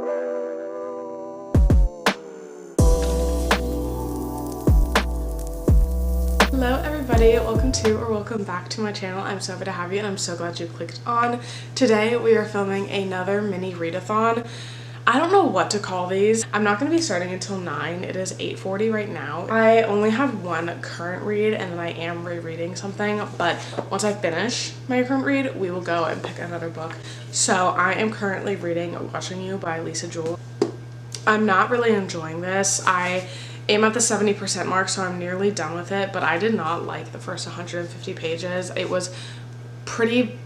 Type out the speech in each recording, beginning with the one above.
Hello everybody, welcome back to my channel. I'm so happy to have you and I'm so glad you clicked on. Today we are filming another mini readathon. I don't know what to call these. I'm not going to be starting until 9. It is 8:40 right now. I only have one current read and then I am rereading something, but once I finish my current read, we will go and pick another book. So I am currently reading Watching You by Lisa Jewell. I'm not really enjoying this. I am at the 70% mark, so I'm nearly done with it, but I did not like the first 150 pages. It was pretty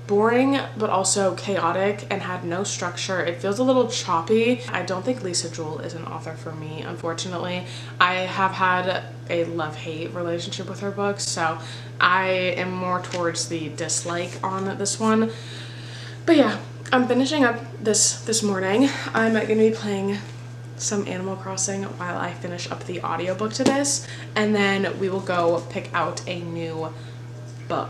boring, but also chaotic and had no structure. It feels a little choppy. I don't think Lisa Jewell is an author for me, unfortunately. I have had a love-hate relationship with her books, so I am more towards the dislike on this one. But yeah, I'm finishing up this morning. I'm going to be playing some Animal Crossing while I finish up the audiobook to this, and then we will go pick out a new book.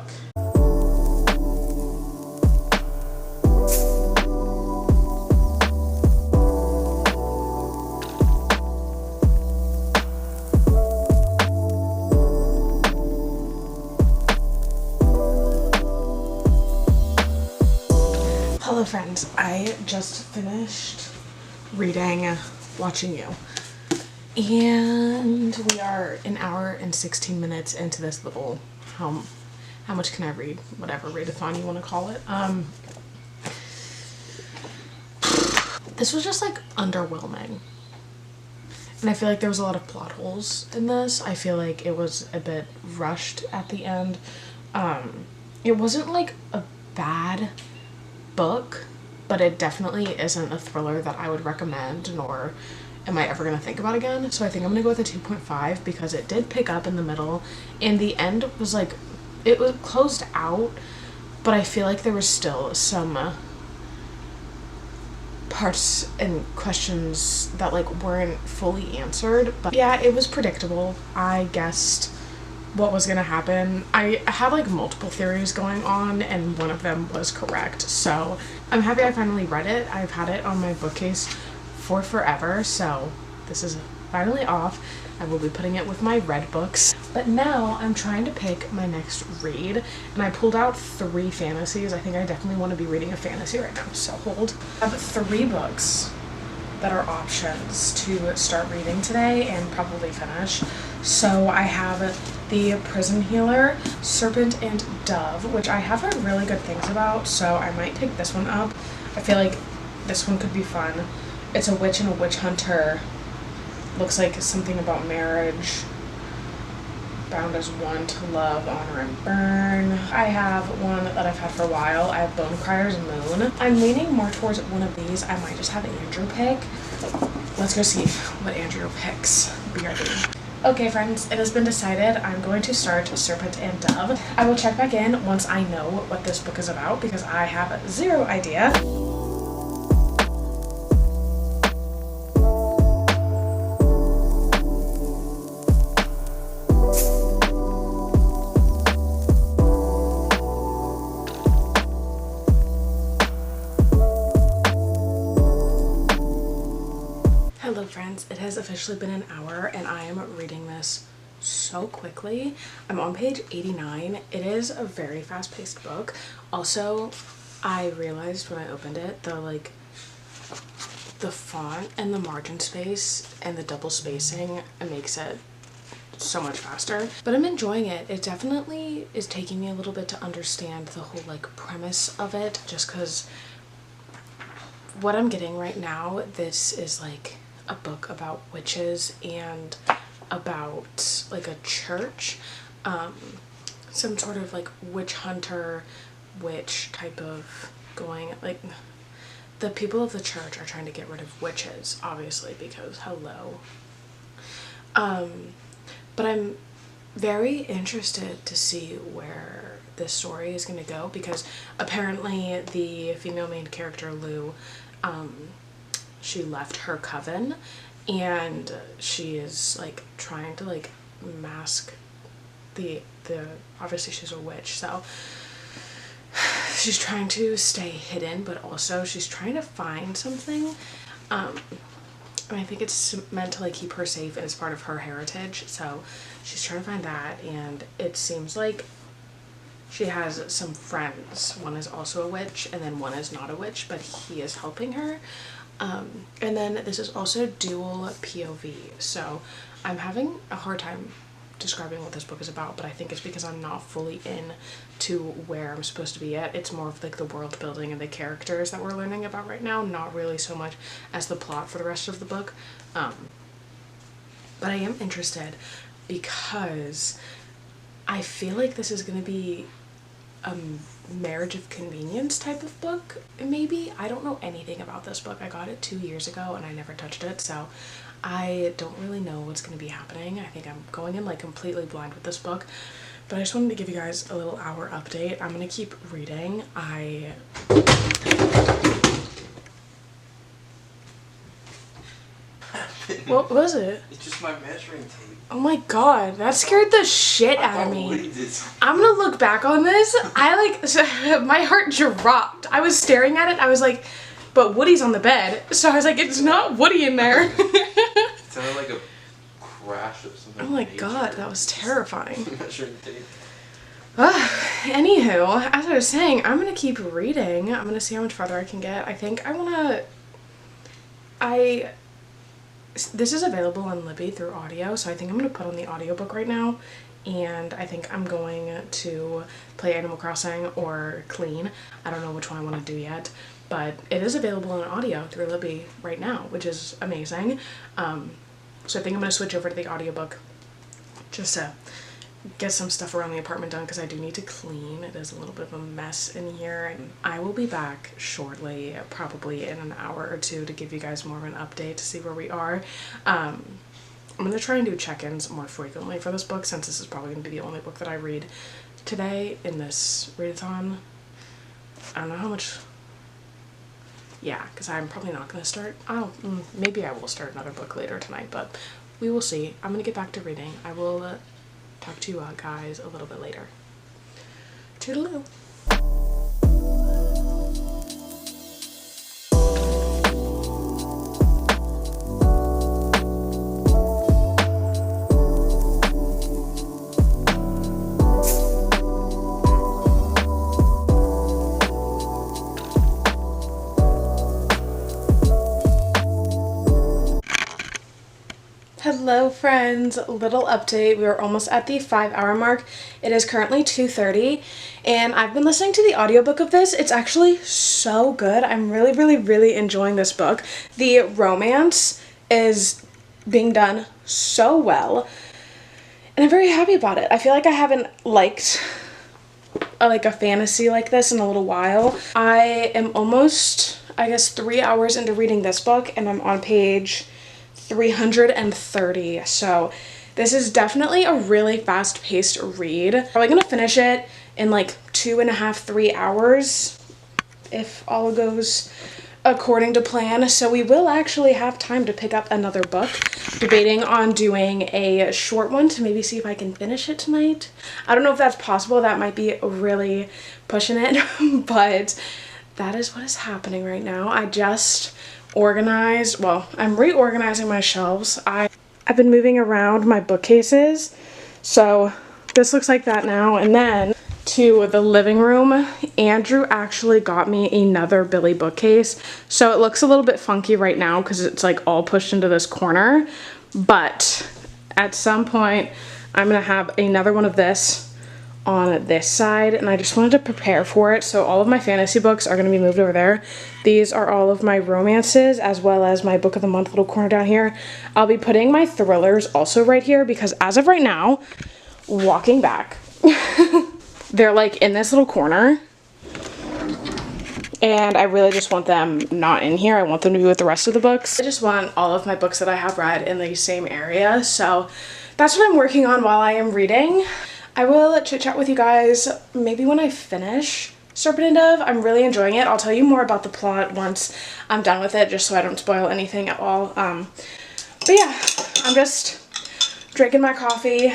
Hello friends, I just finished reading Watching You, and we are an hour and 16 minutes into this little how much can I read, whatever readathon you want to call it. This was just underwhelming, and I feel like there was a lot of plot holes in this. I feel like it was a bit rushed at the end. It wasn't a bad book, but it definitely isn't a thriller that I would recommend, nor am I ever going to think about again. So I think I'm going to go with a 2.5 because it did pick up in the middle, and the end was it was closed out, but I feel like there was still some parts and questions that weren't fully answered. But yeah, it was predictable. I guessed what was gonna happen. I had multiple theories going on and one of them was correct, so I'm happy I finally read it. I've had it on my bookcase for forever, so this is finally off. I will be putting it with my read books. But now I'm trying to pick my next read, and I pulled out 3 fantasies. I think I definitely want to be reading a fantasy right now, so hold. I have 3 books that are options to start reading today and probably finish. So I have The Prison Healer, Serpent and Dove, which I have heard really good things about, so I might pick this one up. I feel like this one could be fun. It's a witch and a witch hunter. Looks like something about marriage. Bound as one to love, honor, and burn. I have one that I've had for a while. I have Bone Crier's Moon. I'm leaning more towards one of these. I might just have Andrew pick. Let's go see what Andrew picks. BRB. Okay friends, it has been decided. I'm going to start Serpent and Dove. I will check back in once I know what this book is about because I have 0 idea. Hello friends, it has officially been an hour and I am reading this so quickly. I'm on page 89. It is a very fast-paced book. Also, I realized when I opened it, the font and the margin space and the double spacing makes it so much faster. But I'm enjoying it. It definitely is taking me a little bit to understand the whole premise of it, just because what I'm getting right now, this is a book about witches and about a church, some sort of witch hunter, witch type of going, the people of the church are trying to get rid of witches, obviously, because hello. But I'm very interested to see where this story is going to go, because apparently the female main character, Lou, she left her coven and she is trying to mask the obviously she's a witch, so she's trying to stay hidden, but also she's trying to find something. And I think it's meant to like keep her safe and it's part of her heritage. So she's trying to find that, and it seems like she has some friends. One is also a witch and then one is not a witch, but he is helping her. And then this is also dual POV. So I'm having a hard time describing what this book is about, but I think it's because I'm not fully in to where I'm supposed to be at. It's more of like the world building and the characters that we're learning about right now, not really so much as the plot for the rest of the book. But I am interested because I feel like this is going to be a marriage of convenience type of book, maybe. I don't know anything about this book. I got it 2 years ago and I never touched it, so I don't really know what's going to be happening. I think I'm going in like completely blind with this book, but I just wanted to give you guys a little hour update. I'm going to keep reading. What was it? It's just my measuring tape. Oh my god, that scared the shit out of me. I'm gonna look back on this. My heart dropped. I was staring at it. I was like, but Woody's on the bed. So I was like, it's not Woody in there. It sounded like a crash of something. Oh my god, that was terrifying. Measuring tape. Anywho, as I was saying, I'm gonna keep reading. I'm gonna see how much farther I can get. I think this is available on Libby through audio, so I think I'm going to put on the audiobook right now, and I think I'm going to play Animal Crossing or clean. I don't know which one I want to do yet, but it is available on audio through Libby right now, which is amazing. So I think I'm going to switch over to the audiobook just to get some stuff around the apartment done, because I do need to clean. It is a little bit of a mess in here, and I will be back shortly, probably in an hour or two, to give you guys more of an update to see where we are. I'm going to try and do check-ins more frequently for this book, since this is probably going to be the only book that I read today in this readathon. I don't know how much. Yeah, because I'm probably not going to start. Maybe I will start another book later tonight, but we will see. I'm going to get back to reading. I will talk to you guys a little bit later. Toodaloo. Hello friends, little update. We are almost at the 5-hour mark. It is currently 2:30 and I've been listening to the audiobook of this. It's actually so good. I'm really enjoying this book. The romance is being done so well and I'm very happy about it. I feel like I haven't liked a fantasy like this in a little while. I am almost, I guess, 3 hours into reading this book and I'm on page 330, so this is definitely a really fast-paced read. Probably gonna finish it in like 2.5-3 hours if all goes according to plan, so we will actually have time to pick up another book. Debating on doing a short one to maybe see if I can finish it tonight. I don't know if that's possible. That might be really pushing it, but that is what is happening right now. I just organized, well, I'm reorganizing my shelves. I've been moving around my bookcases, so this looks like that now. And then to the living room, Andrew actually got me another Billy bookcase, so it looks a little bit funky right now because it's like all pushed into this corner, but at some point I'm gonna have another one of this on this side, and I just wanted to prepare for it. So all of my fantasy books are going to be moved over there. These are all of my romances, as well as my book of the month little corner down here. I'll be putting my thrillers also right here, because as of right now, walking back, they're like in this little corner, and I really just want them not in here. I want them to be with the rest of the books. I just want all of my books that I have read in the same area, so that's what I'm working on while I am reading. I will chit chat with you guys maybe when I finish Serpent and Dove. I'm really enjoying it. I'll tell you more about the plot once I'm done with it, just so I don't spoil anything at all. But yeah, I'm just drinking my coffee,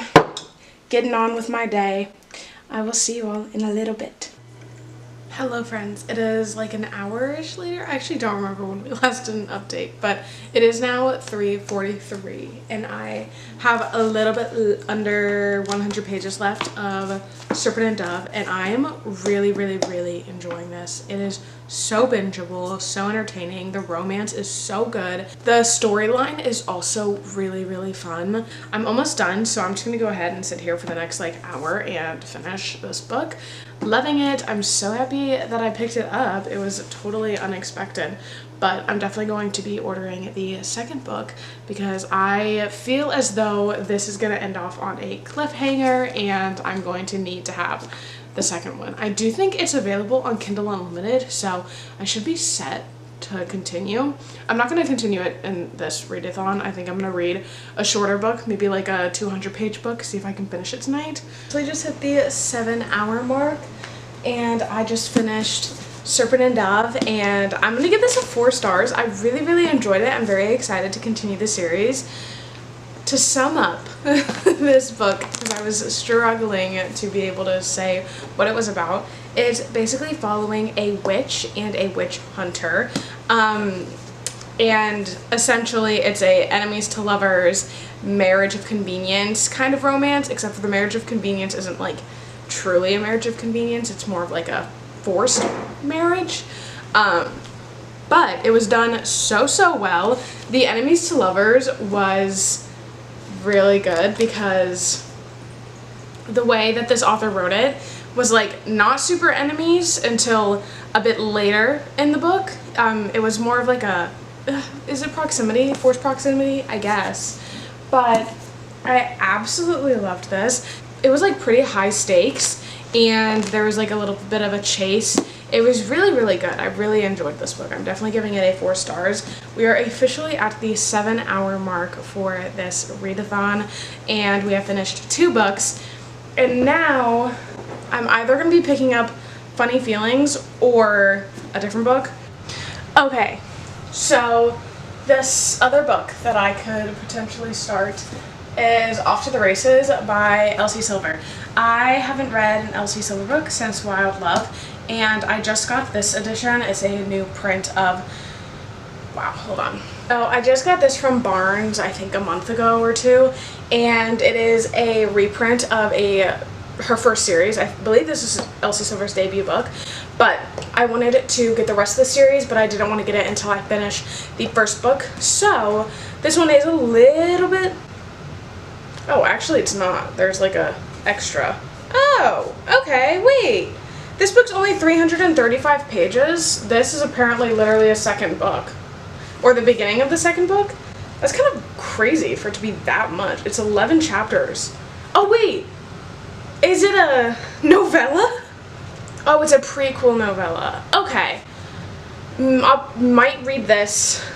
getting on with my day. I will see you all in a little bit. Hello friends, it is like an hour-ish later. I actually don't remember when we last did an update, but it is now 3:43 and I have a little bit under 100 pages left of Serpent and Dove, and I am really enjoying this. It is so bingeable, so entertaining. The romance is so good. The storyline is also really fun. I'm almost done, so I'm just gonna go ahead and sit here for the next like hour and finish this book. Loving it. I'm so happy that I picked it up. It was totally unexpected, but I'm definitely going to be ordering the second book because I feel as though this is going to end off on a cliffhanger and I'm going to need to have the second one. I do think it's available on Kindle Unlimited, so I should be set to continue. I'm not going to continue it in this readathon. I think I'm going to read a shorter book, maybe like a 200-page book, see if I can finish it tonight. So I just hit the 7-hour mark and I just finished Serpent and Dove, and I'm going to give this a 4 stars. I really enjoyed it. I'm very excited to continue the series. To sum up this book, because I was struggling to be able to say what it was about, it's basically following a witch and a witch hunter. And essentially it's a enemies to lovers, marriage of convenience kind of romance, except for the marriage of convenience isn't like truly a marriage of convenience. It's more of like a forced marriage. But it was done so well. The enemies to lovers was really good because the way that this author wrote it was like not super enemies until a bit later in the book. It was more of like a is it proximity, forced proximity, I guess, but I absolutely loved this. It was like pretty high stakes and there was like a little bit of a chase. It was really good. I really enjoyed this book. I'm definitely giving it a 4 stars. We are officially at the 7-hour mark for this readathon, and we have finished 2 books. And now I'm either going to be picking up Funny Feelings or a different book. Okay, so this other book that I could potentially start is Off to the Races by Elsie Silver. I haven't read an Elsie Silver book since Wild Love, and I just got this edition. It's a new print of, wow, hold on. Oh, I just got this from Barnes, I think a month ago or 2, and it is a reprint of her first series. I believe this is Elsie Silver's debut book, but I wanted to get the rest of the series, but I didn't want to get it until I finish the first book. So this one is a little bit, oh, actually it's not. There's like a extra. Oh, okay, wait. This book's only 335 pages. This is apparently literally a second book. Or the beginning of the second book? That's kind of crazy for it to be that much. It's 11 chapters. Oh wait, is it a novella? Oh, it's a prequel novella. Okay. I might read this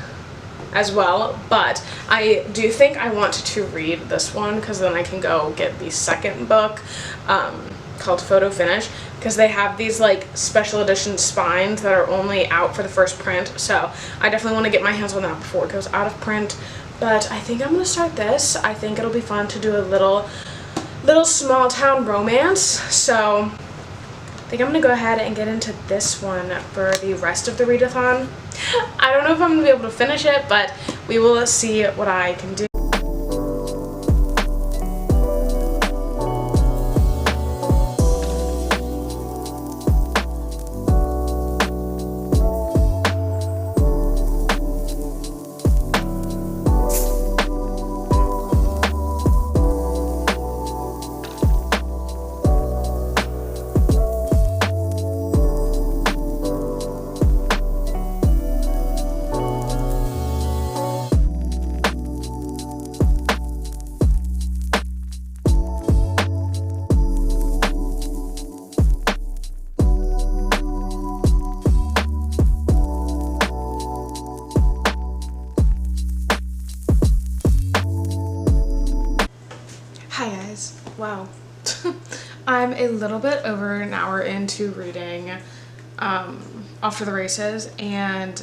as well, but I do think I want to read this one because then I can go get the second book called Photo Finish, because they have these like special edition spines that are only out for the first print, so I definitely want to get my hands on that before it goes out of print. But I think I'm going to start this. I think it'll be fun to do a little small town romance, so I think I'm going to go ahead and get into this one for the rest of the readathon. I don't know if I'm going to be able to finish it, but we will see what I can do. Wow. I'm a little bit over an hour into reading Off to the Races, and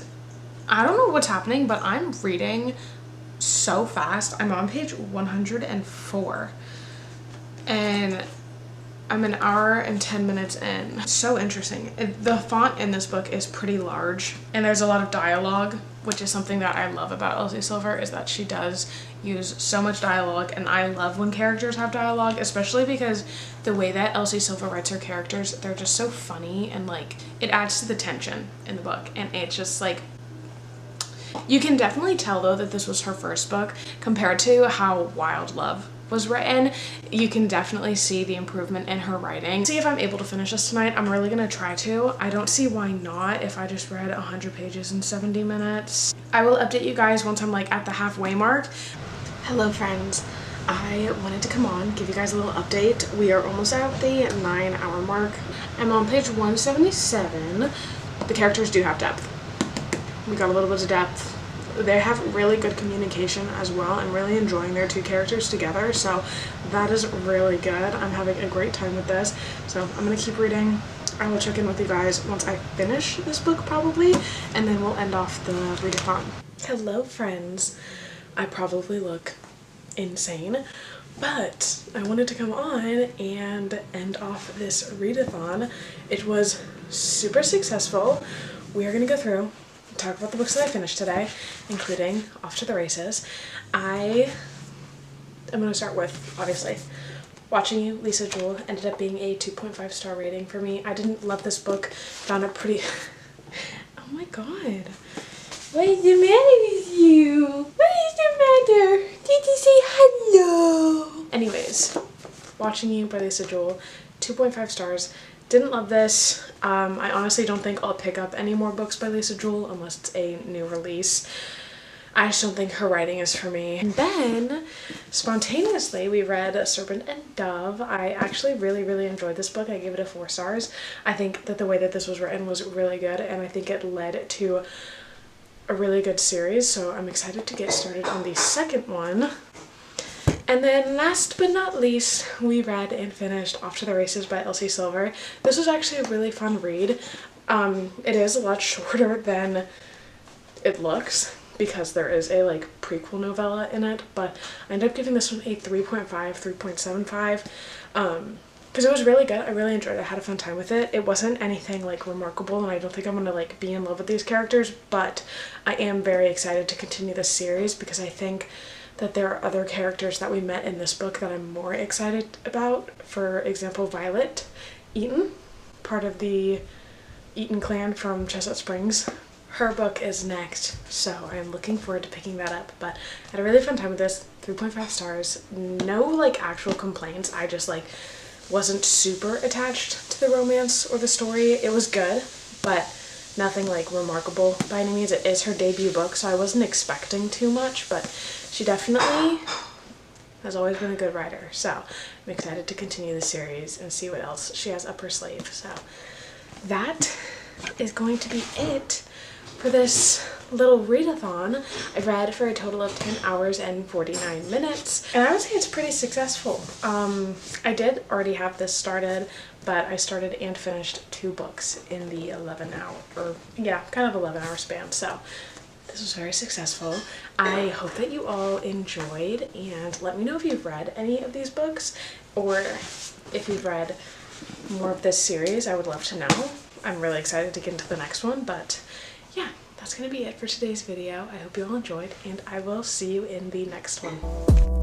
I don't know what's happening, but I'm reading so fast. I'm on page 104, and I'm an hour and 10 minutes in. So interesting. The font in this book is pretty large and there's a lot of dialogue, which is something that I love about Elsie Silver, is that she does use so much dialogue, and I love when characters have dialogue, especially because the way that Elsie Silver writes her characters, they're just so funny, and like it adds to the tension in the book, and it's just like, you can definitely tell though that this was her first book compared to how Wild Love was written. You can definitely see the improvement in her writing. See if I'm able to finish this tonight. I'm really gonna try to. I don't see why not if I just read 100 pages in 70 minutes. I will update you guys once I'm like at the halfway mark. Hello friends. I wanted to come on, give you guys a little update. We are almost at the 9-hour mark. I'm on page 177. The characters do have depth. We got a little bit of depth. They have really good communication as well. I'm really enjoying their two characters together, so that is really good. I'm having a great time with this, so I'm gonna keep reading. I will check in with you guys once I finish this book probably, and then we'll end off the readathon. Hello friends. I probably look insane, but I wanted to come on and end off this readathon. It was super successful. We are gonna go through talk about the books that I finished today, including Off to the Races. I am going to start with, obviously, Watching You, Lisa Jewell ended up being a 2.5 star rating for me. I didn't love this book, found it pretty... Oh my god. What is the matter with you? What is the matter? Did you say hello? Anyways, Watching You by Lisa Jewell, 2.5 stars. Didn't love this. I honestly don't think I'll pick up any more books by Lisa Jewell unless it's a new release. I just don't think her writing is for me. And then, spontaneously, we read Serpent and Dove. I actually really enjoyed this book. I gave it a 4 stars. I think that the way that this was written was really good, and I think it led to a really good series, so I'm excited to get started on the second one. And then last but not least, we read and finished Off to the Races by Elsie Silver. This was actually a really fun read. It is a lot shorter than it looks because there is a like prequel novella in it, but I ended up giving this one a 3.5, 3.75, because it was really good. I really enjoyed it. I had a fun time with it. It wasn't anything like remarkable, and I don't think I'm gonna like be in love with these characters, but I am very excited to continue this series because I think that there are other characters that we met in this book that I'm more excited about. For example, Violet Eaton, part of the Eaton clan from Chestnut Springs. Her book is next, so I'm looking forward to picking that up. But I had a really fun time with this. 3.5 stars. No like actual complaints. I just like wasn't super attached to the romance or the story. It was good, but nothing like remarkable by any means. It is her debut book, so I wasn't expecting too much, but she definitely has always been a good writer. So I'm excited to continue the series and see what else she has up her sleeve. So that is going to be it for this little readathon. I read for a total of 10 hours and 49 minutes, and I would say it's pretty successful. I did already have this started, but I started and finished 2 books in the 11-hour span, so this was very successful. I hope that you all enjoyed, and let me know if you've read any of these books, or if you've read more of this series. I would love to know. I'm really excited to get into the next one, but yeah, that's gonna be it for today's video. I hope you all enjoyed, and I will see you in the next one.